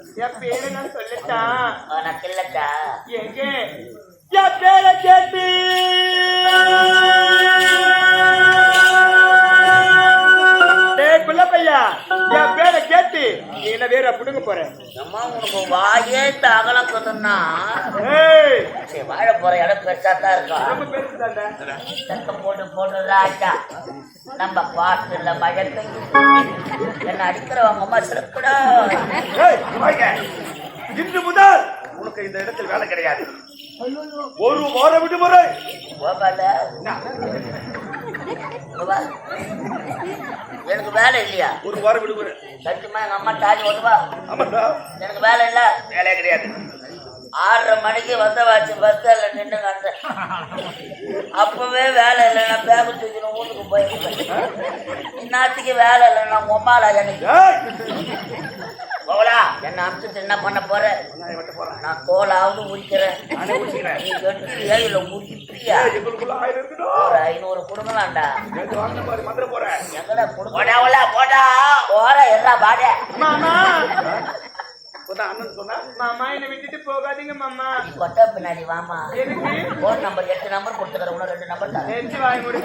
என் பேரை நான் சொல்லட்டா? உனக்கு இல்லட்டா? எங்க என் பேரை கேட்டு பையா என் பேரை கேட்டு நீ என்ன வேற புடுங்க போற? அம்மா உனக்கு வாயே அகலம் சொன்னா வாழ போற இடம் பெருசாத்தான் இருக்கும். சத்தம் போட்டு போட்டுறாச்சா நம்ம பாட்டு இல்ல மழை என்ன அடிக்கிறவங்க அம்மா சிறப்புடா. இன்று முதல் உனக்கு இந்த இடத்தில் வேலை கிடையாது. ஒரு வார விடுமுறை. எனக்கு வேலை இல்லையா? ஒரு வாரம் விடுமுறை. சத்தியமா எங்க அம்மா தாலி ஓடுவா. எனக்கு வேலை இல்ல. வேலையே கிடையாது. 6:30 மணிக்கு வந்தவாச்சு பஸ்ல நின்று வந்தேன். அப்பவே வேலை இல்லை. நான் பேக தூக்கணும் வீட்டுக்கு போயிருக்கேன். இன்னத்துக்கு வேலை இல்லை. நான் உமாலா எனக்கு போகலா என்ன அனுப்பிச்சு என்ன பண்ண போறேன்? நான் தோலாவது முடிக்கிறேன். நீ 8 7 முடிப்பியா? ஒரு 500 கொடுங்களாண்டா. எங்கடா கொடுங்க போடா போற எல்லா பாடே. மாமா அண்ணன் சொன்னா மாமா என்ன விட்டுட்டு போகாதீங்க மாமா. கொட்டை பின்னாடி வாமா. எதுக்கு? போன் நம்பர் 8 நம்பர் கொடுத்துக்கிறேன். 2 நம்பர் தான். வாங்கி முடி.